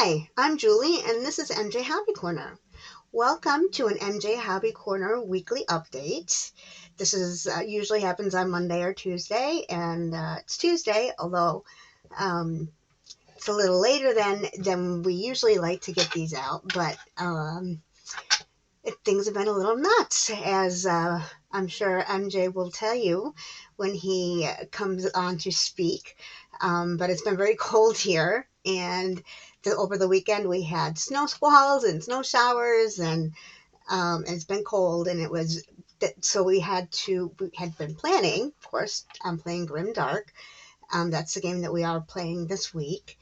Hi, I'm Julie, and this is MJ Hobby Corner. Welcome to an MJ Hobby Corner weekly update. This is usually happens on Monday or Tuesday, and it's Tuesday, although um, it's a little later than we usually like to get these out. But things have been a little nuts, as I'm sure MJ will tell you when he comes on to speak. But it's been very cold here, and over the weekend we had snow squalls and snow showers, and it's been cold, and it was so we had been planning, of course, on playing Grim Dark. That's the game that we are playing this week.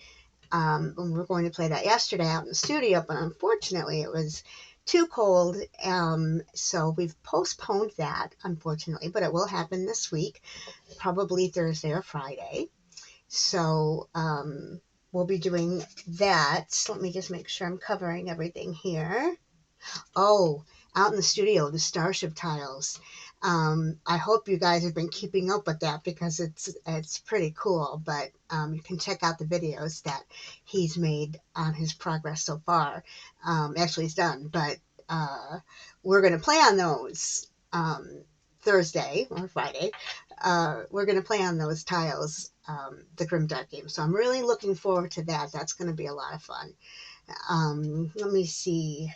We were going to play that yesterday out in the studio, but unfortunately it was too cold. So we've postponed that, unfortunately, but it will happen this week, probably Thursday or Friday. So we'll be doing that. Let me just make sure I'm covering everything here. Oh, out in the studio, the Starship Tiles. I hope you guys have been keeping up with that because it's pretty cool. But you can check out the videos that he's made on his progress so far. Actually, he's done, but we're going to play on those Thursday or Friday. We're going to play on those tiles, the Grimdark game. So I'm really looking forward to that. That's going to be a lot of fun. Let me see.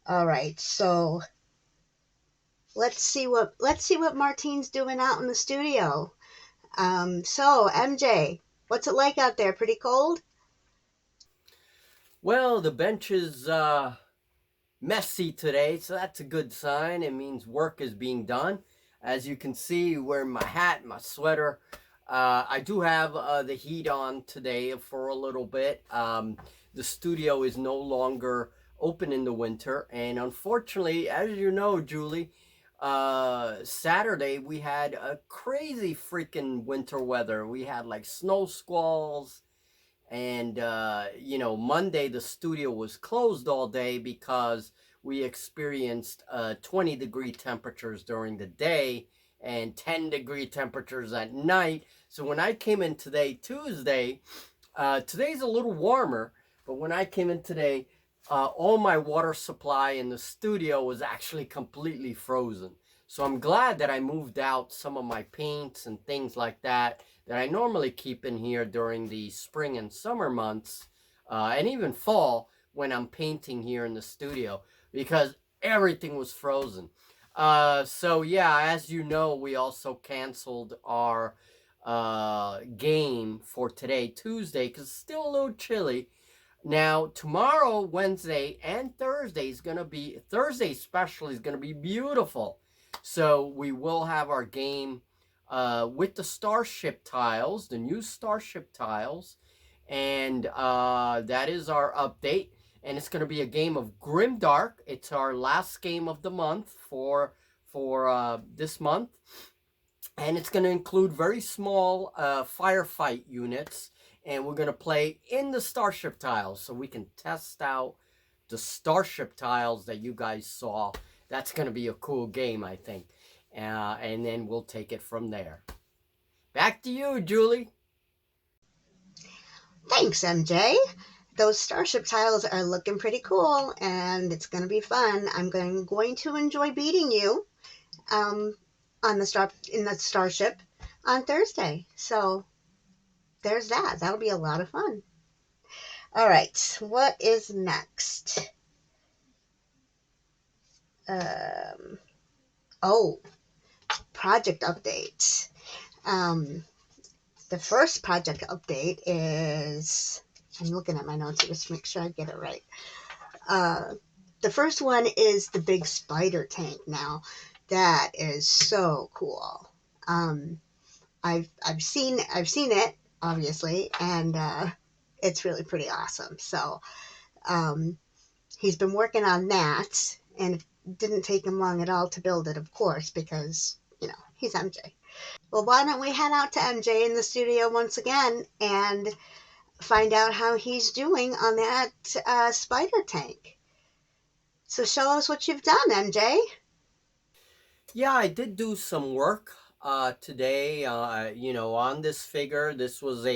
All right, so let's see what Martine's doing out in the studio. So MJ, what's it like out there? Pretty cold? Well, the bench is messy today, so that's a good sign. It means work is being done. As you can see, wearing my hat, my sweater. I do have the heat on today for a little bit. The studio is no longer open in the winter, and unfortunately, as you know, Julie, Saturday we had a crazy freaking winter weather. We had like snow squalls, and Monday the studio was closed all day because we experienced 20-degree temperatures during the day and 10-degree temperatures at night. So when I came in today, Tuesday, today's a little warmer, but when I came in today, all my water supply in the studio was actually completely frozen. So I'm glad that I moved out some of my paints and things like that I normally keep in here during the spring and summer months, and even fall when I'm painting here in the studio, because everything was frozen. So yeah, as you know, we also canceled our game for today, Tuesday, because it's still a little chilly. Now, tomorrow, Wednesday, and Thursday especially is gonna be beautiful. So we will have our game with the Starship Tiles, the new Starship Tiles, and that is our update. And it's gonna be a game of Grimdark. It's our last game of the month for this month, and it's going to include very small firefight units, and we're going to play in the Starship Tiles so we can test out the Starship Tiles that you guys saw. That's going to be a cool game, I think. And then we'll take it from there. Back to you, Julie. Thanks, MJ. Those Starship tiles are looking pretty cool, and it's going to be fun. I'm going to enjoy beating you um, on in the Starship on Thursday. So there's that. That'll be a lot of fun. All right, what is next? Um, oh, project update. Um, the first project update is, I'm looking at my notes to just make sure I get it right. Uh, the first one is the big spider tank. Now, that is so cool. Um, I've seen it obviously, and it's really pretty awesome. So um, he's been working on that, and it didn't take him long at all to build it, of course, because he's MJ. Well, why don't we head out to MJ in the studio once again and find out how he's doing on that spider tank. So show us what you've done, MJ. Yeah, I did do some work today, on this figure. This was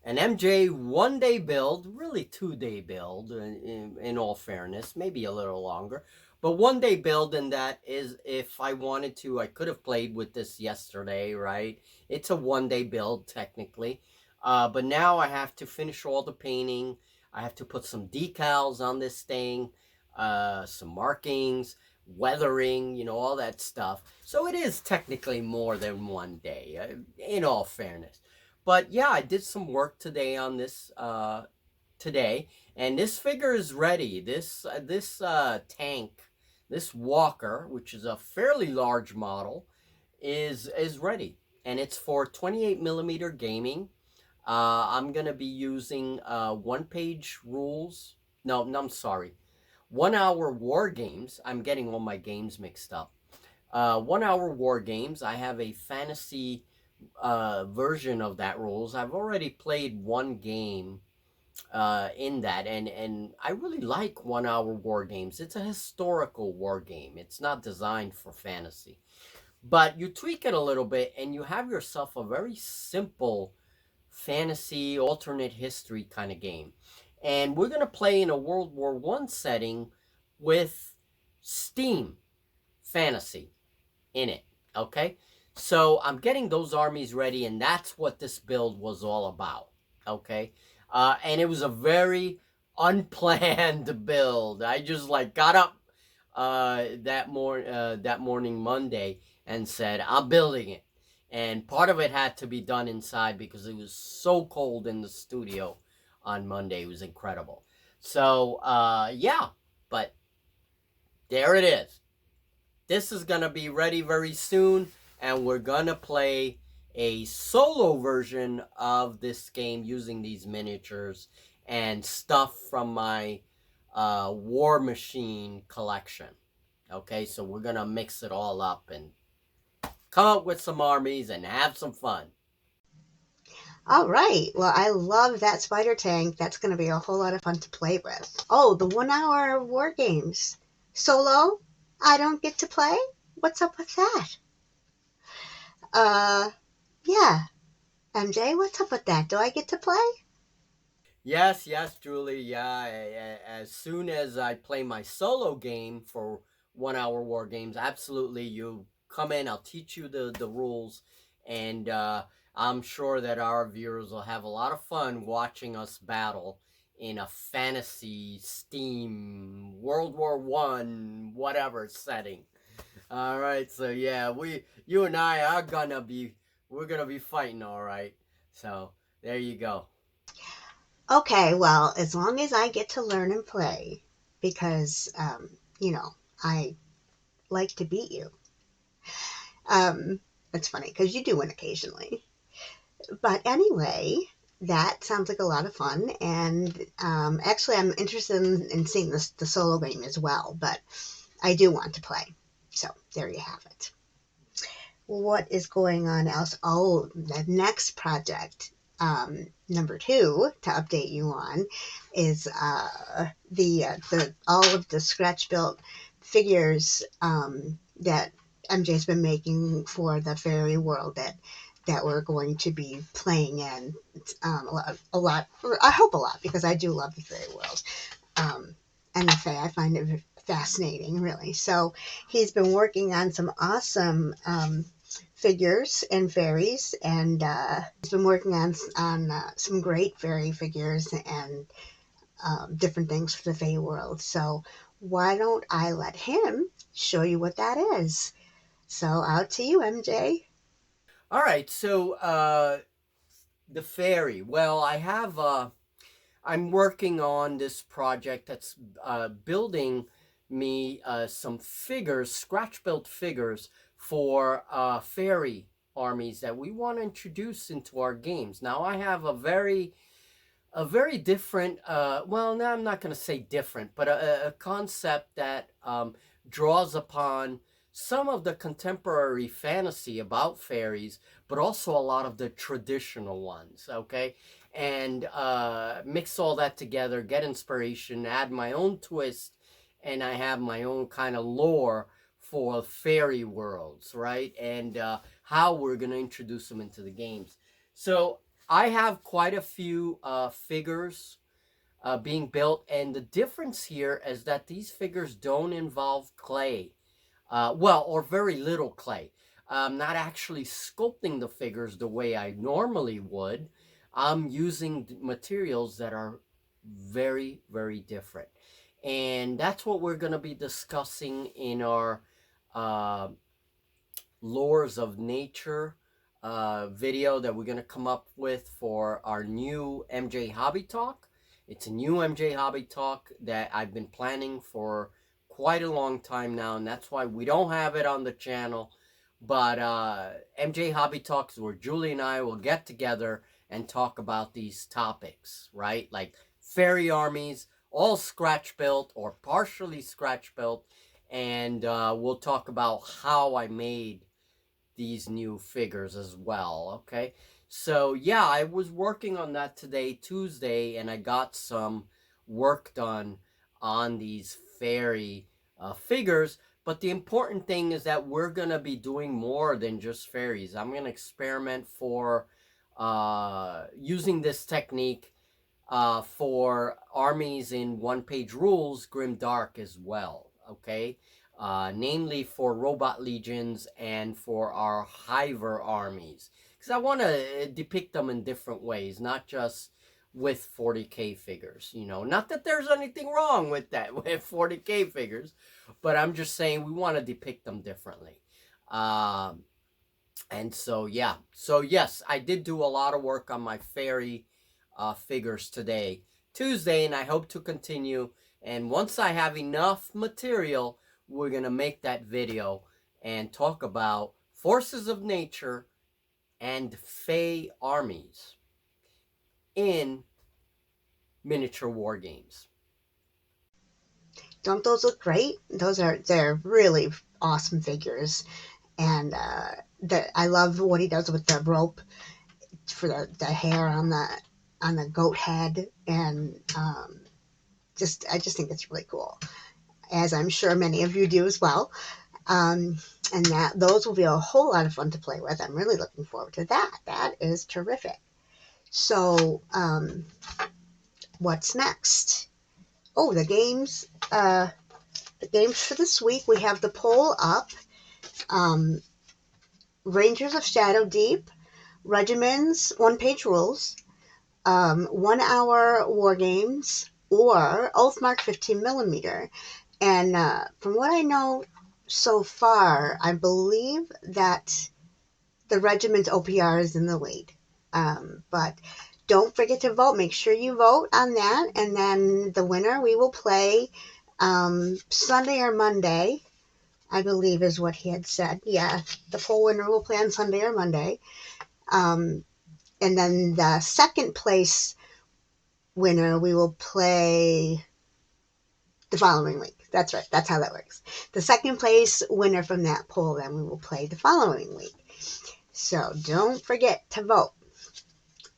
An MJ 1 day build, really 2 day build, in all fairness, maybe a little longer, but 1 day build. And that is, if I wanted to, I could have played with this yesterday, right? It's a 1 day build technically, but now I have to finish all the painting. I have to put some decals on this thing, some markings, weathering, all that stuff. So it is technically more than 1 day, in all fairness. But yeah, I did some work today on this today, and this figure is ready. This tank, this walker, which is a fairly large model, is ready, and it's for 28 millimeter gaming. I'm gonna be using 1 page rules. No, no, I'm sorry. 1 hour war games. I'm getting all my games mixed up. 1 hour war games. I have a fantasy version of that rules. I've already played one game in that, and I really like 1 hour war games. It's a historical war game. It's not designed for fantasy, but you tweak it a little bit, and you have yourself a very simple fantasy alternate history kind of game. And we're gonna play in a World War I setting with steam fantasy in it. Okay, so I'm getting those armies ready, and that's what this build was all about. Okay, and it was a very unplanned build. I just like got up that morning Monday and said I'm building it, and part of it had to be done inside because it was so cold in the studio on Monday. It was incredible. So yeah, but there it is. This is going to be ready very soon, and we're going to play a solo version of this game using these miniatures and stuff from my War Machine collection. Okay, so we're going to mix it all up and come up with some armies and have some fun. All right. Well, I love that spider tank. That's going to be a whole lot of fun to play with. Oh, the 1 hour war games. Solo? I don't get to play? What's up with that? Uh, yeah. MJ, what's up with that? Do I get to play? Yes, yes, Julie. Yeah, as soon as I play my solo game for 1 hour war games, absolutely, you come in. I'll teach you the rules, and I'm sure that our viewers will have a lot of fun watching us battle in a fantasy Steam World War I whatever setting. All right, so yeah, you and I are gonna be we're gonna be fighting, all right. So there you go. Okay, well, as long as I get to learn and play, because, you know, I like to beat you. Um, it's funny because you do win occasionally. But anyway, that sounds like a lot of fun. And actually, I'm interested in seeing the solo game as well, but I do want to play. So there you have it. What is going on else? Oh, the next project, number two, to update you on, is the all of the scratch built figures that MJ's been making for the fairy world that we're going to be playing in a lot. I hope a lot because I do love the fairy world. And the Fae, I find it fascinating, really. So he's been working on some awesome figures and fairies, and he's been working on some great fairy figures and different things for the Fae world. So why don't I let him show you what that is? So out to you, MJ. All right, so the fairy. Well, I'm working on this project that's building me some figures, scratch built figures for fairy armies that we want to introduce into our games. Now, I have a very different, well, now I'm not going to say different, but a concept that draws upon some of the contemporary fantasy about fairies, but also a lot of the traditional ones. Okay, and mix all that together, get inspiration, add my own twist, and I have my own kind of lore for fairy worlds, right? And how we're going to introduce them into the games. So I have quite a few figures being built, and the difference here is that these figures don't involve clay, well, or very little clay. I'm not actually sculpting the figures the way I normally would. I'm using materials that are very, very different. And that's what we're going to be discussing in our uh, lores of nature video that we're going to come up with for our new MJ Hobby Talk. It's a new MJ Hobby Talk that I've been planning for quite a long time now, and that's why we don't have it on the channel. But MJ Hobby Talks, where Julie and I will get together and talk about these topics, right? Like fairy armies, all scratch built or partially scratch built, and we'll talk about how I made these new figures as well. Okay, so yeah, I was working on that today, Tuesday, and I got some work done on these fairy figures. But the important thing is that we're gonna be doing more than just fairies. I'm gonna experiment for using this technique for armies in one page rules, Grim Dark as well. Okay, namely for robot legions and for our Hiver armies, because I want to depict them in different ways, not just with 40k figures. You know, not that there's anything wrong with that with 40k figures, but I'm just saying we want to depict them differently. And so yeah, so yes, I did do a lot of work on my fairy figures today, Tuesday, and I hope to continue. And once I have enough material, we're gonna make that video and talk about forces of nature and Fey armies in miniature war games. Don't those look great? They're really awesome figures, and I love what he does with the rope for the hair on the goat head, and just I just think it's really cool, as I'm sure many of you do as well. Um, and that those will be a whole lot of fun to play with. I'm really looking forward to that. That is terrific. So, what's next? Oh, the games. The games for this week. We have the poll up. Um, Rangers of Shadow Deep, Regiments, one-page rules, 1 hour war games, or Oathmark 15 millimeter. And from what I know so far, I believe that the regiment's OPR is in the lead. But don't forget to vote. Make sure you vote on that. And then the winner we will play Sunday or Monday, I believe is what he had said. Yeah, the poll winner will play on Sunday or Monday. Um, and then the second place winner we will play the following week. That's right. That's how that works. The second place winner from that poll, then we will play the following week. So don't forget to vote.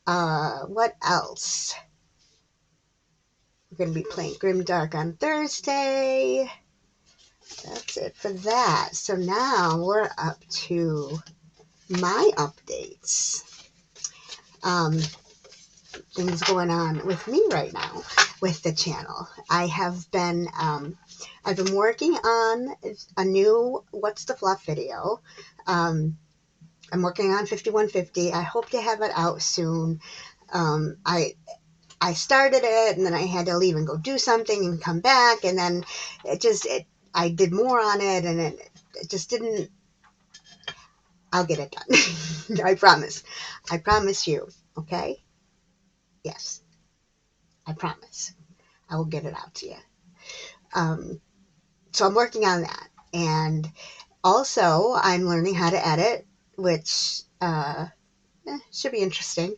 What else? We're going to be playing Grim Dark on Thursday. That's it for that. So now we're up to my updates. Things going on with me right now with the channel. I've been working on a new What's the Fluff video. I'm working on 5150. I hope to have it out soon. I started it, and then I had to leave and go do something and come back, and then I did more on it, and it just didn't. I'll get it done. I promise. I promise you. Okay? Yes, I promise. I will get it out to you. Um, so I'm working on that, and also I'm learning how to edit, which should be interesting.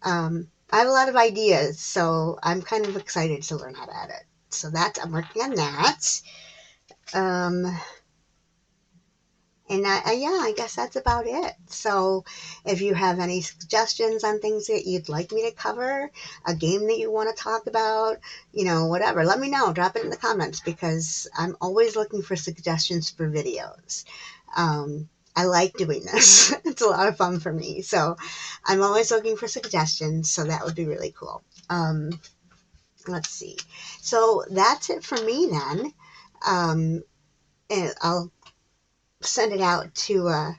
I have a lot of ideas, so I'm kind of excited to learn how to edit. So I'm working on that. Um, and yeah, I guess that's about it. So if you have any suggestions on things that you'd like me to cover, a game that you want to talk about, whatever, let me know. Drop it in the comments, because I'm always looking for suggestions for videos. I like doing this. It's a lot of fun for me. So I'm always looking for suggestions. So that would be really cool. Let's see. So that's it for me then. And I'll send it out to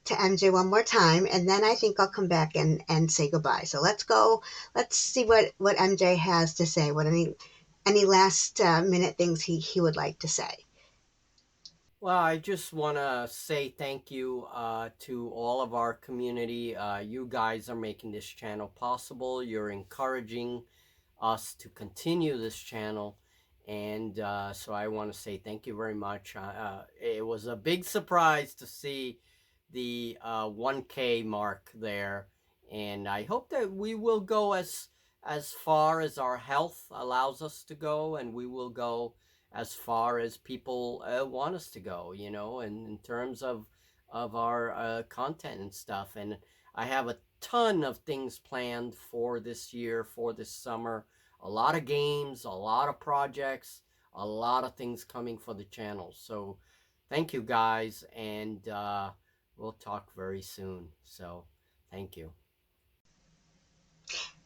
MJ one more time, and then I think I'll come back and say goodbye. So let's go. Let's see what MJ has to say. What any last minute things he would like to say. Well, I just want to say thank you to all of our community. You guys are making this channel possible. You're encouraging us to continue this channel. And so I want to say thank you very much. It was a big surprise to see the 1K mark there. And I hope that we will go as far as our health allows us to go, and we will go as far as people want us to go, and in terms of our content and stuff. And I have a ton of things planned for this year, for this summer. A lot of games, a lot of projects, a lot of things coming for the channel. So thank you guys, and we'll talk very soon. So thank you.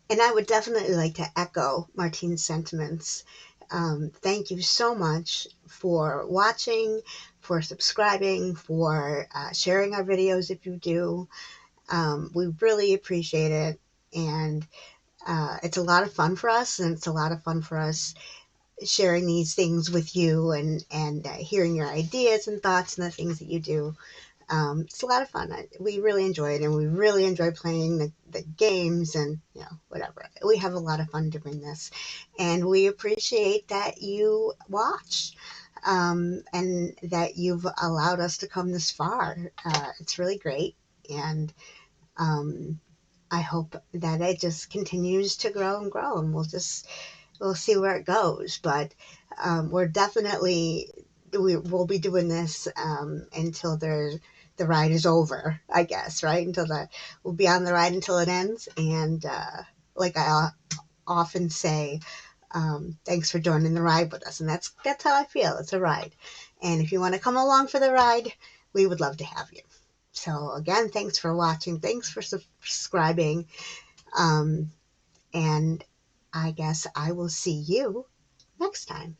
And I would definitely like to echo Martine's sentiments. Thank you so much for watching, for subscribing, for sharing our videos if you do. We really appreciate it. And it's a lot of fun for us, and it's a lot of fun for us sharing these things with you and hearing your ideas and thoughts and the things that you do. It's a lot of fun. We really enjoy it, and we really enjoy playing the games and whatever. We have a lot of fun doing this, and we appreciate that you watch and that you've allowed us to come this far. It's really great, and um, I hope that it just continues to grow and grow, and we'll see where it goes. But we're definitely we'll be doing this until the ride is over, I guess, right? Until we'll be on the ride until it ends. And like I often say, thanks for joining the ride with us, and that's how I feel. It's a ride, and if you want to come along for the ride, we would love to have you. So again, thanks for watching. Thanks for subscribing. Um, and I guess I will see you next time.